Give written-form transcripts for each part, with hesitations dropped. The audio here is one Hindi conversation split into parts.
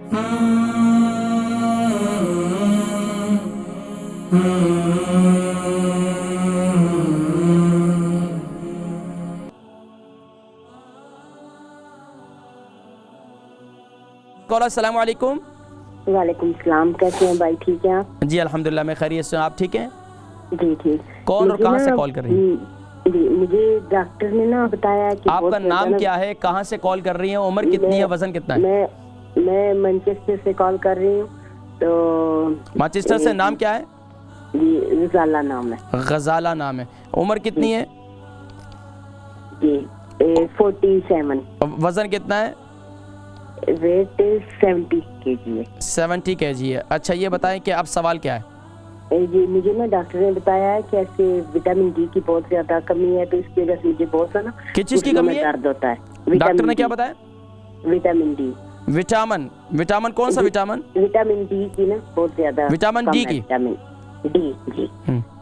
अस्सलाम वालेकुम। वालेकुम सलाम, कैसे हैं भाई? ठीक हैं आप? जी अल्हम्दुलिल्लाह मैं खैरियत से हूँ, आप ठीक हैं? जी ठीक। कौन और कहाँ से कॉल कर रही हैं? जी मुझे डॉक्टर ने ना बताया कि आपका नाम क्या है, कहाँ से कॉल कर रही हैं, उम्र कितनी है, वजन कितना है? मैं मैनचेस्टर से कॉल कर रही हूँ। तो मैनचेस्टर से नाम क्या है? जी गजाला नाम है। गजाला नाम है। उम्र कितनी है? जी 47। वजन कितना है? वेट 70 kg है। 70 kg है। अच्छा ये बताएं कि अब सवाल क्या है? जी मुझे ना डॉक्टर ने बताया है कि ऐसे विटामिन डी की बहुत ज्यादा कमी है, तो इसकी वजह से मुझे बहुत सा ना किस चीज की कमी है? दर्द होता है। डॉक्टर ने क्या बताया? Vitamin D. विटामिन कौन सा विटामिन? विटामिन डी की ना बहुत ज्यादा। विटामिन डी की? विटामिन डी जी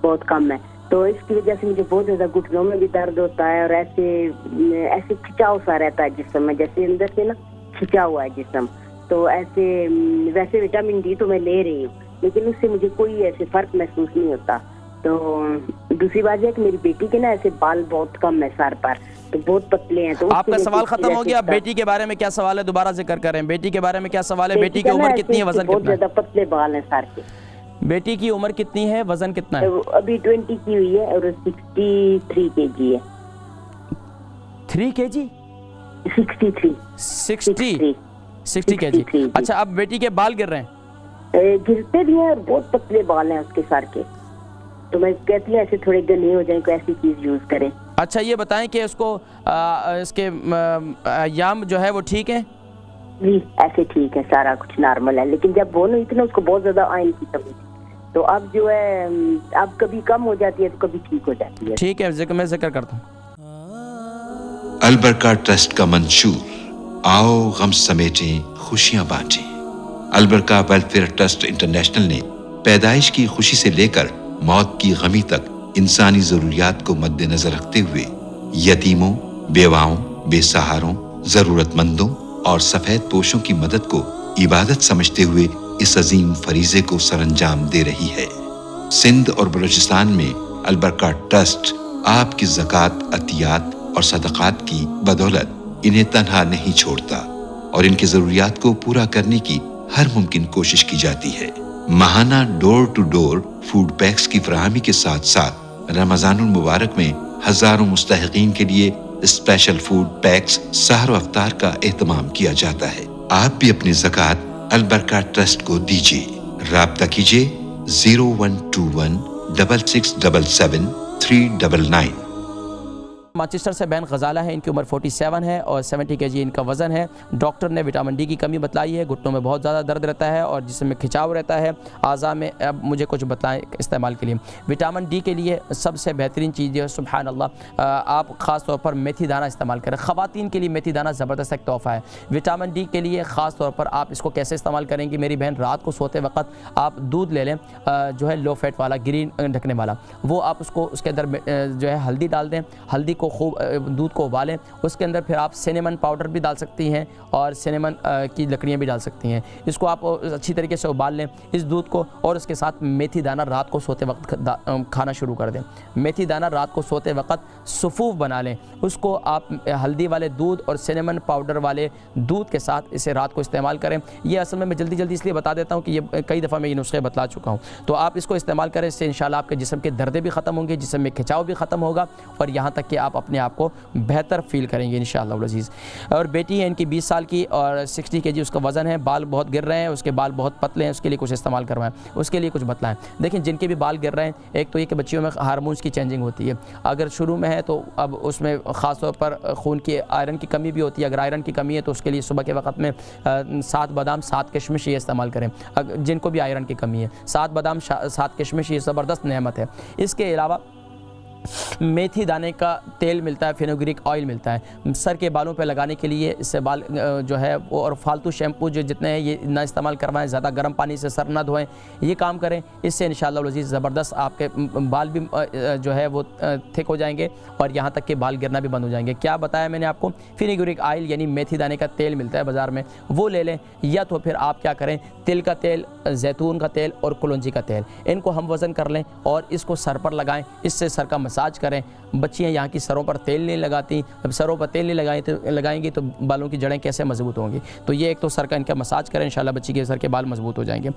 बहुत कम है, तो इसकी वजह से मुझे बहुत ज्यादा घुटनों में भी दर्द होता है और ऐसे खिंचाव सा रहता है जिस्म में, जैसे अंदर से ना खिंचा हुआ है जिस्म। तो ऐसे वैसे विटामिन डी तो मैं ले रही हूँ, लेकिन उससे मुझे कोई ऐसे फर्क महसूस नहीं होता। तो दूसरी बात है कि मेरी बेटी के ना ऐसे बाल बहुत कम है सर पर, तो बहुत पतले हैं। तो आपका सवाल खत्म हो गया। बेटी के बारे में क्या सवाल है, दोबारा जिक्र करें। बेटी के बारे में क्या सवाल है? बेटी की उम्र कितनी है, वजन कितना है? बहुत ज्यादा पतले बाल हैं सर के। बेटी की उम्र कितनी है, वजन कितना है? अभी 20 की हुई है और 63 kg है। 3 kg? 60 kg। अच्छा अब बेटी के बाल गिर रहे हैं? गिरते भी हैं और बहुत पतले बाल हैं उसके सर के, तो मैं कहती हूँ ऐसे थोड़े घने हो जाए, कोई ऐसी चीज यूज करें। अच्छा ये बताएं कि उसको इसके याम जो है वो ठीक है? जी ऐसे ठीक है, सारा कुछ नॉर्मल है, लेकिन जब वो नहीं थी ना उसको बहुत ज्यादा आयरन की कमी थी, तो अब जो है अब कभी कम हो जाती है तो कभी ठीक हो जाती है। ठीक है, मैं जिक्र करता हूँ। अलबरका ट्रस्ट का मंशूर, आओ गम समेटें खुशियां बांटें। अलबरका वेलफेयर ट्रस्ट इंटरनेशनल ने पैदाइश की खुशी से लेकर मौत की गमी तक इंसानी जरूरियात को मद्देनजर रखते हुए यतीमों, बेवाओं, बेसहारों, जरूरतमंदों और सफेद पोशों की मदद को इबादत समझते हुए इस अजीम फरीजे को सरअंजाम दे रही है। सिंध और बलूचिस्तान में अलबरका ट्रस्ट आपकी ज़कात, अतियात और सदक़ात की बदौलत इन्हें तन्हा नहीं छोड़ता और इनकी जरूरियात को पूरा करने की हर मुमकिन कोशिश की जाती है। माहाना door to door food packs की फराहमी के साथ साथ रमजानुल मुबारक में हजारों मुस्तहिकीन के लिए स्पेशल फूड पैक्स सहर अफ्तार का एहतमाम किया जाता है। आप भी अपनी ज़कात अलबरका ट्रस्ट को दीजिए। राब्ता कीजिए 0121 6677 399। मैनचेस्टर से बैन गजाला है, इनकी उम्र 47 है और 70 kg इनका वज़न है। डॉक्टर ने विटामिन डी की कमी बतलाई है, घुटनों में बहुत ज़्यादा दर्द रहता है और जिसमें खिंचाव रहता है आज़ा में। अब मुझे कुछ बताएं इस्तेमाल के लिए। विटामिन डी के लिए सबसे बेहतरीन चीज़ है, सुभान अल्लाह, आप ख़ास तौर पर मेथी दाना इस्तेमाल करें। ख़वातीन के लिए मेथी दाना ज़बरदस्त एक तोहफ़ा है। विटामिन डी के लिए ख़ास तौर पर आप इसको कैसे इस्तेमाल करेंगे मेरी बहन? रात को सोते वक्त आप दूध ले लें, जो है लो फैट वाला, ग्रीन ढकने वाला, वो आप उसको उसके अंदर जो है हल्दी डाल दें। हल्दी को खूब दूध को उबालें, उसके अंदर फिर आप सिनेमन पाउडर भी डाल सकती हैं और सिनेमन की लकड़ियाँ भी डाल सकती हैं। इसको आप अच्छी तरीके से उबाल लें इस दूध को, और उसके साथ मेथी दाना रात को सोते वक्त खाना शुरू कर दें। मेथी दाना रात को सोते वक्त सुफूफ बना लें, उसको आप हल्दी वाले दूध और सिनेमन पाउडर वाले दूध के साथ इसे रात को इस्तेमाल करें। ये असल में मैं जल्दी जल्दी इसलिए बता देता हूँ कि ये कई दफ़ा मैं ये नुस्खे बतला चुका हूँ, तो आप इसको इस्तेमाल करें। इससे इंशाल्लाह आपके जिस्म के दर्द भी ख़त्म होंगे, जिस्म में खिंचाव भी ख़त्म होगा और यहाँ तक कि आप अपने आप को बेहतर फील करेंगे इंशाअल्लाह अज़ीज़। और बेटी है इनकी 20 साल की और 60 kg उसका वज़न है। बाल बहुत गिर रहे हैं, उसके बाल बहुत पतले हैं, उसके लिए कुछ इस्तेमाल करवाएं, उसके लिए कुछ बतलाएं। देखिए जिनके भी बाल गिर रहे हैं, एक तो ये कि बच्चियों में हार्मोन्स की चेंजिंग होती है। अगर शुरू में है तो अब उसमें ख़ास तौर पर खून की आयरन की कमी भी होती है। अगर आयरन की कमी है तो उसके लिए सुबह के वक्त में 7 बादाम 7 किशमिश ये इस्तेमाल करें। जिनको भी आयरन की कमी है, 7 बादाम 7 किशमिश ये ज़बरदस्त नेमत है। इसके अलावा मेथी दाने का तेल मिलता है, फेनुग्रीक ऑयल मिलता है सर के बालों पे लगाने के लिए। इससे बाल जो है वो, और फालतू शैम्पू जो जितने हैं ये ना इस्तेमाल करवाएं, ज़्यादा गर्म पानी से सर ना धोएं, ये काम करें। इससे इंशाअल्लाह लज़ीज़ ज़बरदस्त आपके बाल भी जो है वो थिक हो जाएंगे और यहाँ तक कि बाल गिरना भी बंद हो जाएंगे। क्या बताया मैंने आपको, फेनुग्रीक ऑयल यानी मेथी दाने का तेल मिलता है बाज़ार में, वो ले लें। या तो फिर आप क्या करें, तिल का तेल, जैतून का तेल और कलौंजी का तेल, इनको हम वज़न कर लें और इसको सर पर लगाएं। इससे सर का मसाज करें। बच्चियाँ यहाँ की सरों पर तेल नहीं लगाती, जब सरों पर तेल नहीं लगाएंगी तो बालों की जड़ें कैसे मजबूत होंगी। तो ये एक तो सर का इनका मसाज करें, इंशाल्लाह बच्ची के सर के बाल मजबूत हो जाएंगे।